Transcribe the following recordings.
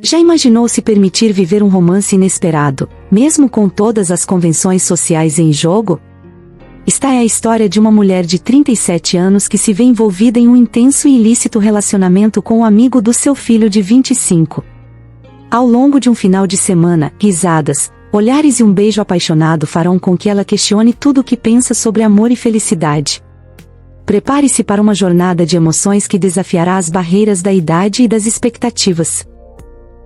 Já imaginou se permitir viver um romance inesperado, mesmo com todas as convenções sociais em jogo? Esta é a história de uma mulher de 37 anos que se vê envolvida em um intenso e ilícito relacionamento com um amigo do seu filho de 25. Ao longo de um final de semana, risadas, olhares e um beijo apaixonado farão com que ela questione tudo o que pensa sobre amor e felicidade. Prepare-se para uma jornada de emoções que desafiará as barreiras da idade e das expectativas.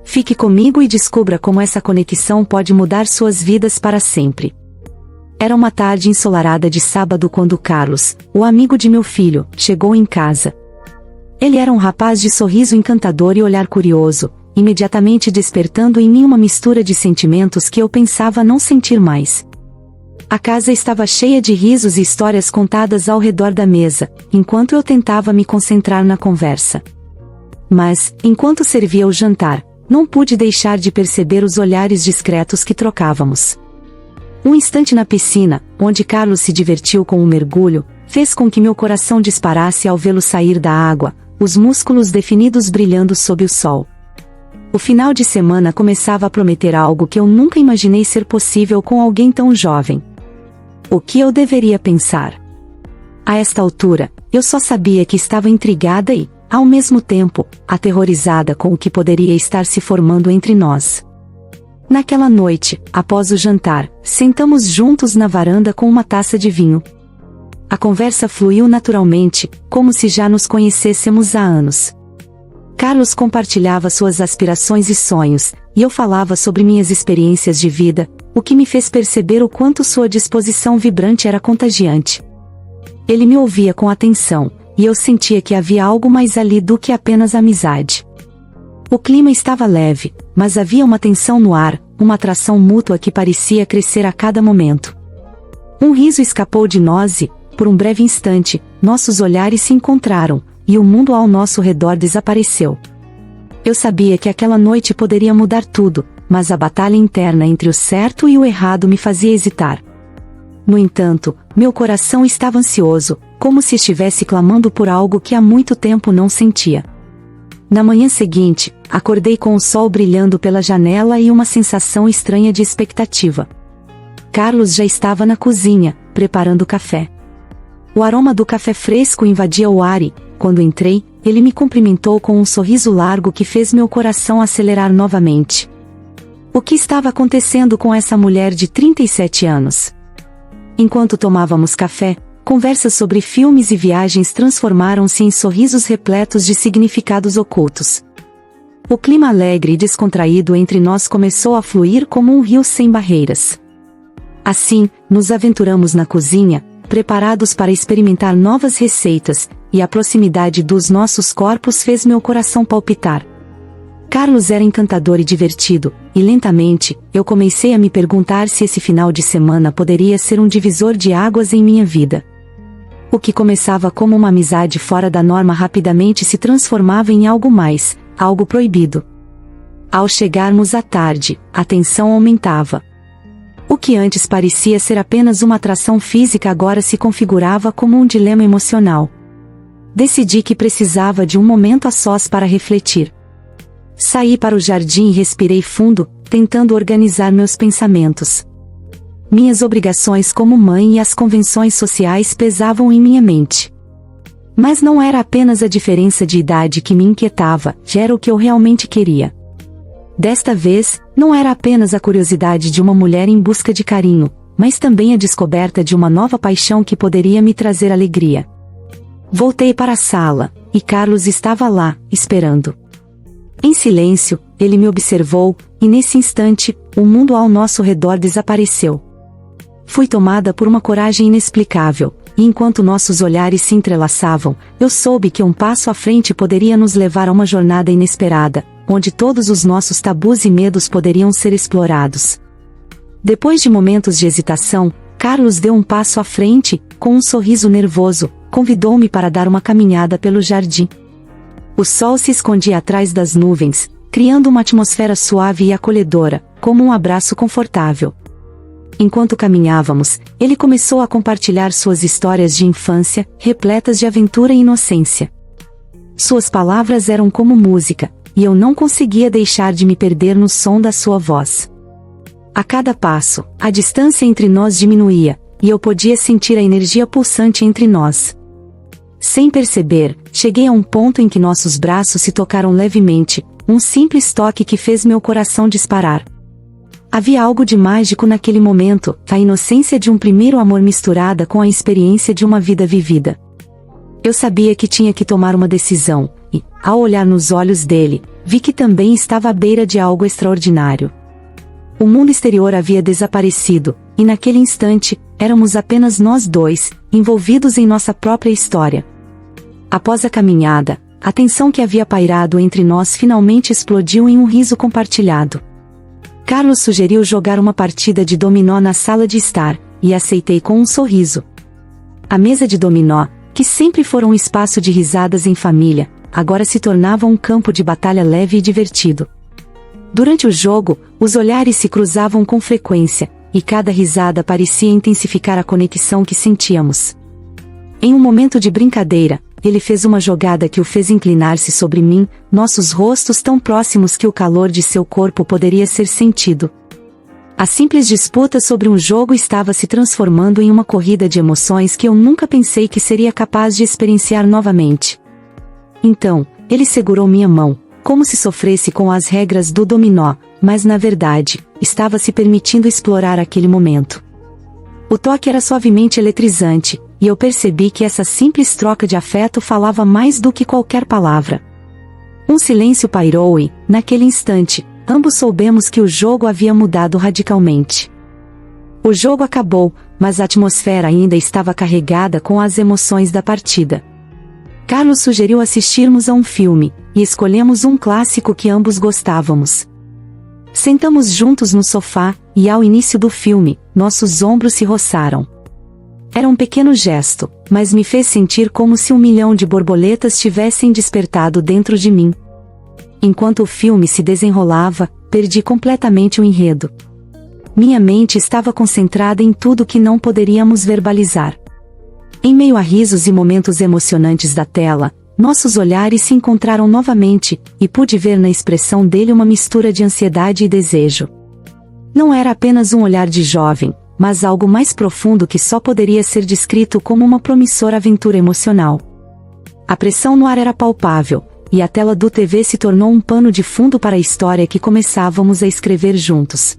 Fique comigo e descubra como essa conexão pode mudar suas vidas para sempre. Era uma tarde ensolarada de sábado quando Carlos, o amigo de meu filho, chegou em casa. Ele era um rapaz de sorriso encantador e olhar curioso, imediatamente despertando em mim uma mistura de sentimentos que eu pensava não sentir mais. A casa estava cheia de risos e histórias contadas ao redor da mesa, enquanto eu tentava me concentrar na conversa. Mas, enquanto servia o jantar, não pude deixar de perceber os olhares discretos que trocávamos. Um instante na piscina, onde Carlos se divertiu com um mergulho, fez com que meu coração disparasse ao vê-lo sair da água, os músculos definidos brilhando sob o sol. O final de semana começava a prometer algo que eu nunca imaginei ser possível com alguém tão jovem. O que eu deveria pensar? A esta altura, eu só sabia que estava intrigada e, ao mesmo tempo, aterrorizada com o que poderia estar se formando entre nós. Naquela noite, após o jantar, sentamos juntos na varanda com uma taça de vinho. A conversa fluiu naturalmente, como se já nos conhecêssemos há anos. Carlos compartilhava suas aspirações e sonhos, e eu falava sobre minhas experiências de vida, o que me fez perceber o quanto sua disposição vibrante era contagiante. Ele me ouvia com atenção, e eu sentia que havia algo mais ali do que apenas amizade. O clima estava leve, mas havia uma tensão no ar, uma atração mútua que parecia crescer a cada momento. Um riso escapou de nós e, por um breve instante, nossos olhares se encontraram, e o mundo ao nosso redor desapareceu. Eu sabia que aquela noite poderia mudar tudo, mas a batalha interna entre o certo e o errado me fazia hesitar. No entanto, meu coração estava ansioso, como se estivesse clamando por algo que há muito tempo não sentia. Na manhã seguinte, acordei com o sol brilhando pela janela e uma sensação estranha de expectativa. Carlos já estava na cozinha, preparando o café. O aroma do café fresco invadia o ar e, quando entrei, ele me cumprimentou com um sorriso largo que fez meu coração acelerar novamente. O que estava acontecendo com essa mulher de 37 anos? Enquanto tomávamos café, conversas sobre filmes e viagens transformaram-se em sorrisos repletos de significados ocultos. O clima alegre e descontraído entre nós começou a fluir como um rio sem barreiras. Assim, nos aventuramos na cozinha, preparados para experimentar novas receitas, e a proximidade dos nossos corpos fez meu coração palpitar. Carlos era encantador e divertido, e lentamente, eu comecei a me perguntar se esse final de semana poderia ser um divisor de águas em minha vida. O que começava como uma amizade fora da norma rapidamente se transformava em algo mais, algo proibido. Ao chegarmos à tarde, a tensão aumentava. O que antes parecia ser apenas uma atração física agora se configurava como um dilema emocional. Decidi que precisava de um momento a sós para refletir. Saí para o jardim e respirei fundo, tentando organizar meus pensamentos. Minhas obrigações como mãe e as convenções sociais pesavam em minha mente. Mas não era apenas a diferença de idade que me inquietava, já era o que eu realmente queria. Desta vez, não era apenas a curiosidade de uma mulher em busca de carinho, mas também a descoberta de uma nova paixão que poderia me trazer alegria. Voltei para a sala, e Carlos estava lá, esperando. Em silêncio, ele me observou, e nesse instante, o mundo ao nosso redor desapareceu. Fui tomada por uma coragem inexplicável, e enquanto nossos olhares se entrelaçavam, eu soube que um passo à frente poderia nos levar a uma jornada inesperada, onde todos os nossos tabus e medos poderiam ser explorados. Depois de momentos de hesitação, Carlos deu um passo à frente, com um sorriso nervoso, convidou-me para dar uma caminhada pelo jardim. O sol se escondia atrás das nuvens, criando uma atmosfera suave e acolhedora, como um abraço confortável. Enquanto caminhávamos, ele começou a compartilhar suas histórias de infância, repletas de aventura e inocência. Suas palavras eram como música, e eu não conseguia deixar de me perder no som da sua voz. A cada passo, a distância entre nós diminuía, e eu podia sentir a energia pulsante entre nós. Sem perceber, cheguei a um ponto em que nossos braços se tocaram levemente, um simples toque que fez meu coração disparar. Havia algo de mágico naquele momento, a inocência de um primeiro amor misturada com a experiência de uma vida vivida. Eu sabia que tinha que tomar uma decisão, e, ao olhar nos olhos dele, vi que também estava à beira de algo extraordinário. O mundo exterior havia desaparecido, e naquele instante, éramos apenas nós dois, envolvidos em nossa própria história. Após a caminhada, a tensão que havia pairado entre nós finalmente explodiu em um riso compartilhado. Carlos sugeriu jogar uma partida de dominó na sala de estar, e aceitei com um sorriso. A mesa de dominó, que sempre fora um espaço de risadas em família, agora se tornava um campo de batalha leve e divertido. Durante o jogo, os olhares se cruzavam com frequência, e cada risada parecia intensificar a conexão que sentíamos. Em um momento de brincadeira, ele fez uma jogada que o fez inclinar-se sobre mim, nossos rostos tão próximos que o calor de seu corpo poderia ser sentido. A simples disputa sobre um jogo estava se transformando em uma corrida de emoções que eu nunca pensei que seria capaz de experienciar novamente. Então, ele segurou minha mão, como se sofresse com as regras do dominó, mas na verdade, estava se permitindo explorar aquele momento. O toque era suavemente eletrizante, e eu percebi que essa simples troca de afeto falava mais do que qualquer palavra. Um silêncio pairou e, naquele instante, ambos soubemos que o jogo havia mudado radicalmente. O jogo acabou, mas a atmosfera ainda estava carregada com as emoções da partida. Carlos sugeriu assistirmos a um filme, e escolhemos um clássico que ambos gostávamos. Sentamos juntos no sofá, e ao início do filme, nossos ombros se roçaram. Era um pequeno gesto, mas me fez sentir como se 1 milhão de borboletas tivessem despertado dentro de mim. Enquanto o filme se desenrolava, perdi completamente o enredo. Minha mente estava concentrada em tudo que não poderíamos verbalizar. Em meio a risos e momentos emocionantes da tela, nossos olhares se encontraram novamente, e pude ver na expressão dele uma mistura de ansiedade e desejo. Não era apenas um olhar de jovem, mas algo mais profundo que só poderia ser descrito como uma promissora aventura emocional. A pressão no ar era palpável, e a tela do TV se tornou um pano de fundo para a história que começávamos a escrever juntos.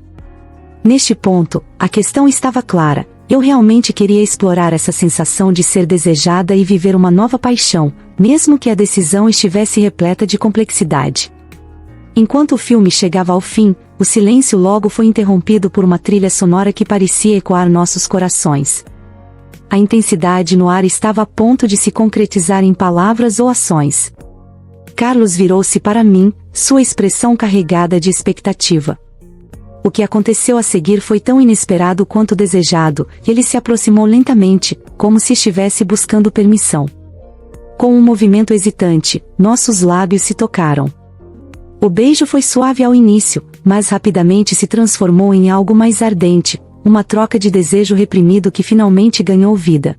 Neste ponto, a questão estava clara. Eu realmente queria explorar essa sensação de ser desejada e viver uma nova paixão, mesmo que a decisão estivesse repleta de complexidade. Enquanto o filme chegava ao fim, o silêncio logo foi interrompido por uma trilha sonora que parecia ecoar nossos corações. A intensidade no ar estava a ponto de se concretizar em palavras ou ações. Carlos virou-se para mim, sua expressão carregada de expectativa. O que aconteceu a seguir foi tão inesperado quanto desejado, e ele se aproximou lentamente, como se estivesse buscando permissão. Com um movimento hesitante, nossos lábios se tocaram. O beijo foi suave ao início, mas rapidamente se transformou em algo mais ardente, uma troca de desejo reprimido que finalmente ganhou vida.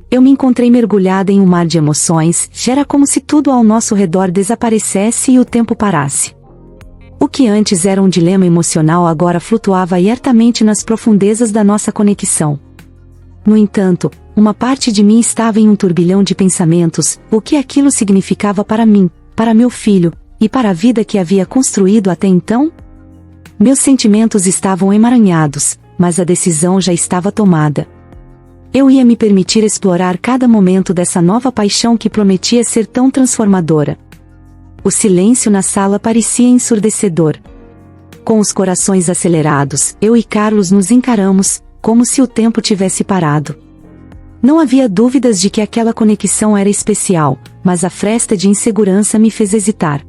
Eu me encontrei mergulhada em um mar de emoções, era como se tudo ao nosso redor desaparecesse e o tempo parasse. O que antes era um dilema emocional agora flutuava abertamente nas profundezas da nossa conexão. No entanto, uma parte de mim estava em um turbilhão de pensamentos, o que aquilo significava para mim, para meu filho, e para a vida que havia construído até então? Meus sentimentos estavam emaranhados, mas a decisão já estava tomada. Eu ia me permitir explorar cada momento dessa nova paixão que prometia ser tão transformadora. O silêncio na sala parecia ensurdecedor. Com os corações acelerados, eu e Carlos nos encaramos, como se o tempo tivesse parado. Não havia dúvidas de que aquela conexão era especial, mas a fresta de insegurança me fez hesitar.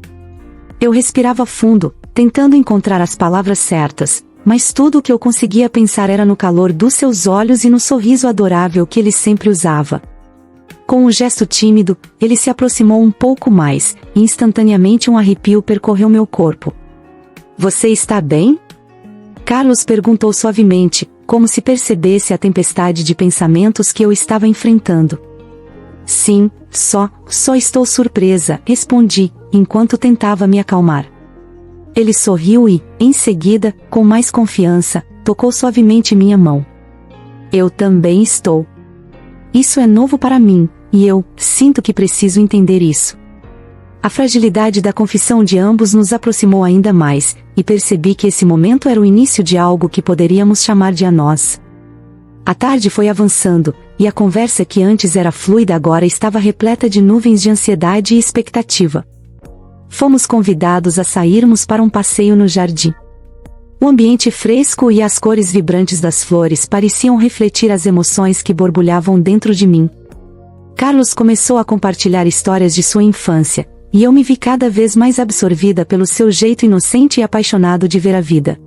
Eu respirava fundo, tentando encontrar as palavras certas, mas tudo o que eu conseguia pensar era no calor dos seus olhos e no sorriso adorável que ele sempre usava. Com um gesto tímido, ele se aproximou um pouco mais, e instantaneamente um arrepio percorreu meu corpo. "Você está bem?" Carlos perguntou suavemente, como se percebesse a tempestade de pensamentos que eu estava enfrentando. "Sim, Só estou surpresa, respondi, enquanto tentava me acalmar. Ele sorriu e, em seguida, com mais confiança, tocou suavemente minha mão. Eu também estou. Isso é novo para mim, e eu sinto que preciso entender isso. A fragilidade da confissão de ambos nos aproximou ainda mais, e percebi que esse momento era o início de algo que poderíamos chamar de a nós. A tarde foi avançando, e a conversa que antes era fluida agora estava repleta de nuvens de ansiedade e expectativa. Fomos convidados a sairmos para um passeio no jardim. O ambiente fresco e as cores vibrantes das flores pareciam refletir as emoções que borbulhavam dentro de mim. Carlos começou a compartilhar histórias de sua infância, e eu me vi cada vez mais absorvida pelo seu jeito inocente e apaixonado de ver a vida.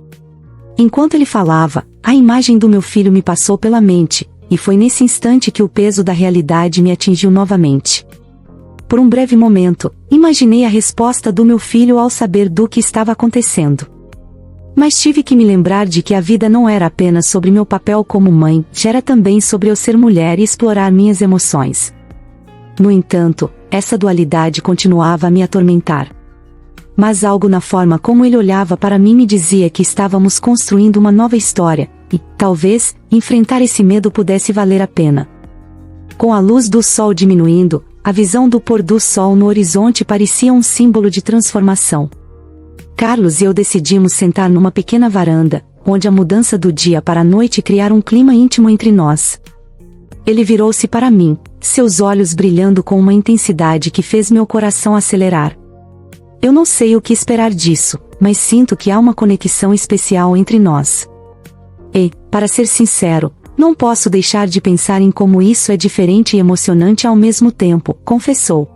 Enquanto ele falava, a imagem do meu filho me passou pela mente, e foi nesse instante que o peso da realidade me atingiu novamente. Por um breve momento, imaginei a resposta do meu filho ao saber do que estava acontecendo. Mas tive que me lembrar de que a vida não era apenas sobre meu papel como mãe, era também sobre eu ser mulher e explorar minhas emoções. No entanto, essa dualidade continuava a me atormentar. Mas algo na forma como ele olhava para mim me dizia que estávamos construindo uma nova história, e, talvez, enfrentar esse medo pudesse valer a pena. Com a luz do sol diminuindo, a visão do pôr do sol no horizonte parecia um símbolo de transformação. Carlos e eu decidimos sentar numa pequena varanda, onde a mudança do dia para a noite criara um clima íntimo entre nós. Ele virou-se para mim, seus olhos brilhando com uma intensidade que fez meu coração acelerar. Eu não sei o que esperar disso, mas sinto que há uma conexão especial entre nós. E, para ser sincero, não posso deixar de pensar em como isso é diferente e emocionante ao mesmo tempo, confessou.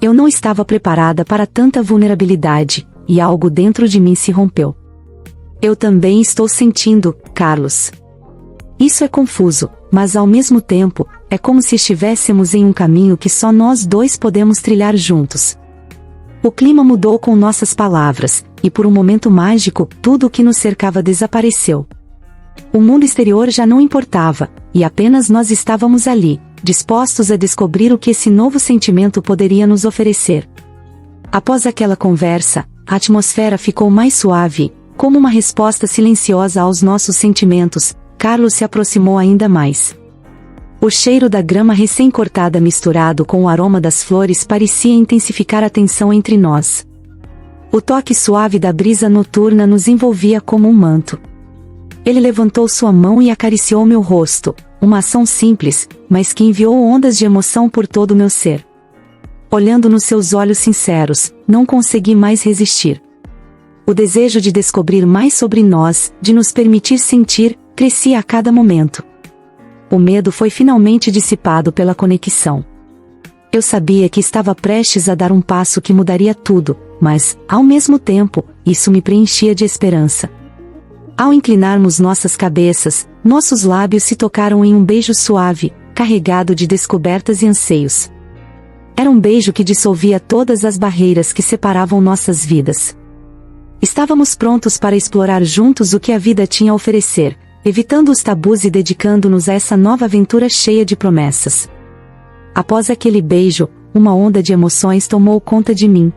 Eu não estava preparada para tanta vulnerabilidade, e algo dentro de mim se rompeu. Eu também estou sentindo, Carlos. Isso é confuso, mas ao mesmo tempo, é como se estivéssemos em um caminho que só nós dois podemos trilhar juntos. O clima mudou com nossas palavras, e por um momento mágico, tudo o que nos cercava desapareceu. O mundo exterior já não importava, e apenas nós estávamos ali, dispostos a descobrir o que esse novo sentimento poderia nos oferecer. Após aquela conversa, a atmosfera ficou mais suave, como uma resposta silenciosa aos nossos sentimentos. Carlos se aproximou ainda mais. O cheiro da grama recém-cortada misturado com o aroma das flores parecia intensificar a tensão entre nós. O toque suave da brisa noturna nos envolvia como um manto. Ele levantou sua mão e acariciou meu rosto, uma ação simples, mas que enviou ondas de emoção por todo o meu ser. Olhando nos seus olhos sinceros, não consegui mais resistir. O desejo de descobrir mais sobre nós, de nos permitir sentir, crescia a cada momento. O medo foi finalmente dissipado pela conexão. Eu sabia que estava prestes a dar um passo que mudaria tudo, mas, ao mesmo tempo, isso me preenchia de esperança. Ao inclinarmos nossas cabeças, nossos lábios se tocaram em um beijo suave, carregado de descobertas e anseios. Era um beijo que dissolvia todas as barreiras que separavam nossas vidas. Estávamos prontos para explorar juntos o que a vida tinha a oferecer, evitando os tabus e dedicando-nos a essa nova aventura cheia de promessas. Após aquele beijo, uma onda de emoções tomou conta de mim.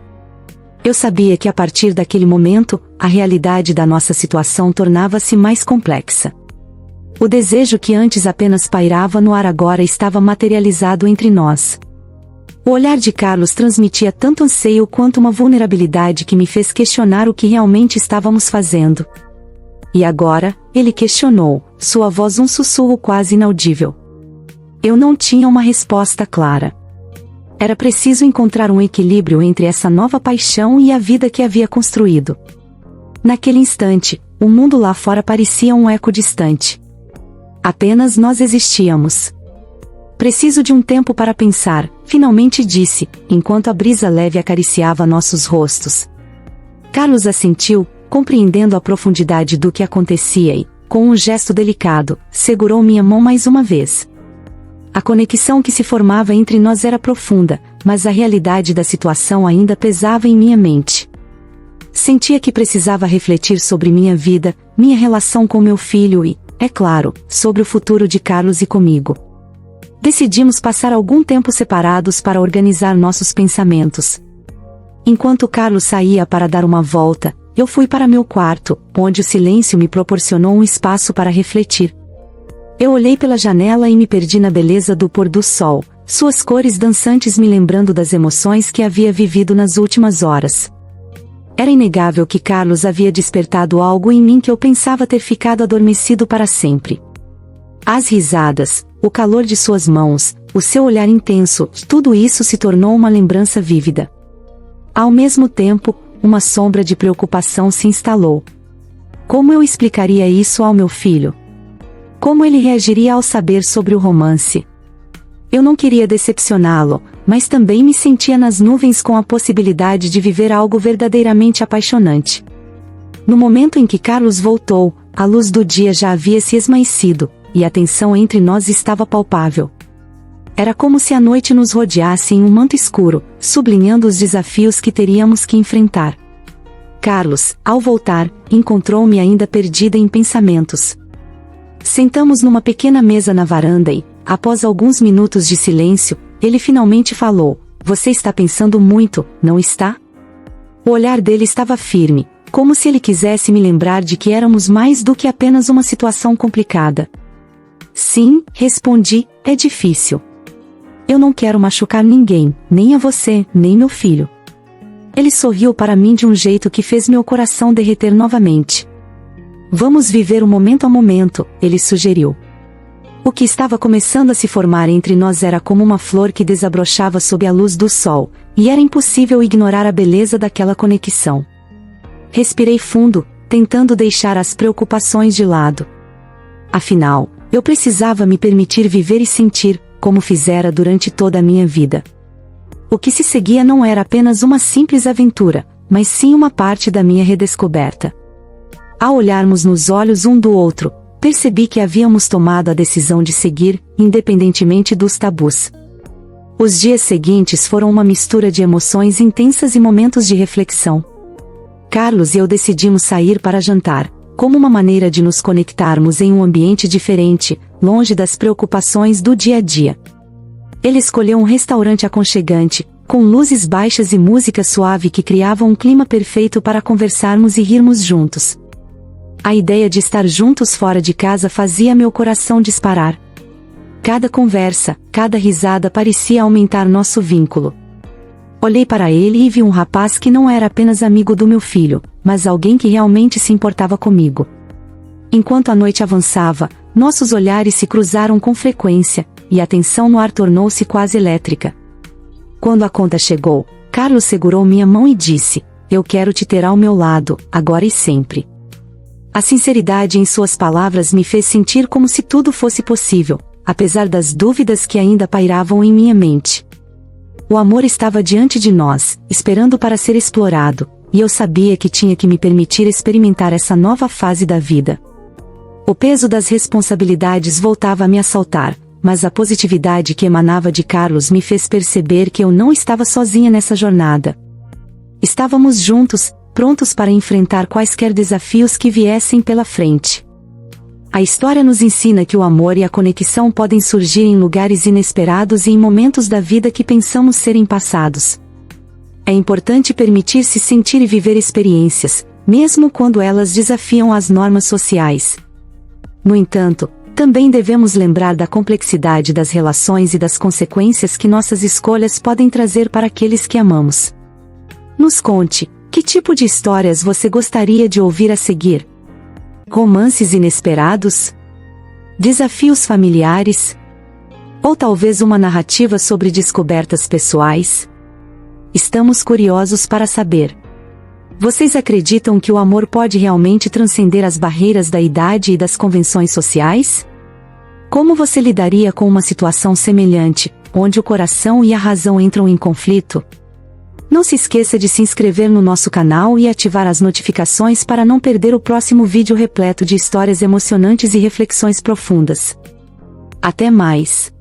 Eu sabia que a partir daquele momento, a realidade da nossa situação tornava-se mais complexa. O desejo que antes apenas pairava no ar agora estava materializado entre nós. O olhar de Carlos transmitia tanto anseio quanto uma vulnerabilidade que me fez questionar o que realmente estávamos fazendo. E agora, ele questionou, sua voz um sussurro quase inaudível. Eu não tinha uma resposta clara. Era preciso encontrar um equilíbrio entre essa nova paixão e a vida que havia construído. Naquele instante, o mundo lá fora parecia um eco distante. Apenas nós existíamos. Preciso de um tempo para pensar, finalmente disse, enquanto a brisa leve acariciava nossos rostos. Carlos assentiu, compreendendo a profundidade do que acontecia e, com um gesto delicado, segurou minha mão mais uma vez. A conexão que se formava entre nós era profunda, mas a realidade da situação ainda pesava em minha mente. Sentia que precisava refletir sobre minha vida, minha relação com meu filho e, é claro, sobre o futuro de Carlos e comigo. decidimos passar algum tempo separados para organizar nossos pensamentos. Enquanto Carlos saía para dar uma volta, eu fui para meu quarto, onde o silêncio me proporcionou um espaço para refletir. Eu olhei pela janela e me perdi na beleza do pôr do sol, suas cores dançantes me lembrando das emoções que havia vivido nas últimas horas. Era inegável que Carlos havia despertado algo em mim que eu pensava ter ficado adormecido para sempre. As risadas, o calor de suas mãos, o seu olhar intenso, tudo isso se tornou uma lembrança vívida. Ao mesmo tempo, uma sombra de preocupação se instalou. Como eu explicaria isso ao meu filho? Como ele reagiria ao saber sobre o romance? Eu não queria decepcioná-lo, mas também me sentia nas nuvens com a possibilidade de viver algo verdadeiramente apaixonante. No momento em que Carlos voltou, a luz do dia já havia se esmaecido, e a tensão entre nós estava palpável. Era como se a noite nos rodeasse em um manto escuro, sublinhando os desafios que teríamos que enfrentar. Carlos, ao voltar, encontrou-me ainda perdida em pensamentos. Sentamos numa pequena mesa na varanda e, após alguns minutos de silêncio, ele finalmente falou: "Você está pensando muito, não está?" O olhar dele estava firme, como se ele quisesse me lembrar de que éramos mais do que apenas uma situação complicada. "Sim", respondi, "é difícil. Eu não quero machucar ninguém, nem a você, nem meu filho." Ele sorriu para mim de um jeito que fez meu coração derreter novamente. "Vamos viver o momento a momento", ele sugeriu. O que estava começando a se formar entre nós era como uma flor que desabrochava sob a luz do sol, e era impossível ignorar a beleza daquela conexão. Respirei fundo, tentando deixar as preocupações de lado. Afinal, eu precisava me permitir viver e sentir, como fizera durante toda a minha vida. O que se seguia não era apenas uma simples aventura, mas sim uma parte da minha redescoberta. Ao olharmos nos olhos um do outro, percebi que havíamos tomado a decisão de seguir, independentemente dos tabus. Os dias seguintes foram uma mistura de emoções intensas e momentos de reflexão. Carlos e eu decidimos sair para jantar, como uma maneira de nos conectarmos em um ambiente diferente, longe das preocupações do dia a dia. Ele escolheu um restaurante aconchegante, com luzes baixas e música suave que criavam um clima perfeito para conversarmos e rirmos juntos. A ideia de estar juntos fora de casa fazia meu coração disparar. Cada conversa, cada risada parecia aumentar nosso vínculo. Olhei para ele e vi um rapaz que não era apenas amigo do meu filho, mas alguém que realmente se importava comigo. Enquanto a noite avançava, nossos olhares se cruzaram com frequência, e a tensão no ar tornou-se quase elétrica. Quando a conta chegou, Carlos segurou minha mão e disse: "Eu quero te ter ao meu lado, agora e sempre." A sinceridade em suas palavras me fez sentir como se tudo fosse possível, apesar das dúvidas que ainda pairavam em minha mente. O amor estava diante de nós, esperando para ser explorado, e eu sabia que tinha que me permitir experimentar essa nova fase da vida. O peso das responsabilidades voltava a me assaltar, mas a positividade que emanava de Carlos me fez perceber que eu não estava sozinha nessa jornada. Estávamos juntos, prontos para enfrentar quaisquer desafios que viessem pela frente. A história nos ensina que o amor e a conexão podem surgir em lugares inesperados e em momentos da vida que pensamos serem passados. É importante permitir-se sentir e viver experiências, mesmo quando elas desafiam as normas sociais. No entanto, também devemos lembrar da complexidade das relações e das consequências que nossas escolhas podem trazer para aqueles que amamos. Nos conte, que tipo de histórias você gostaria de ouvir a seguir? Romances inesperados? Desafios familiares? Ou talvez uma narrativa sobre descobertas pessoais? Estamos curiosos para saber. Vocês acreditam que o amor pode realmente transcender as barreiras da idade e das convenções sociais? Como você lidaria com uma situação semelhante, onde o coração e a razão entram em conflito? Não se esqueça de se inscrever no nosso canal e ativar as notificações para não perder o próximo vídeo repleto de histórias emocionantes e reflexões profundas. Até mais!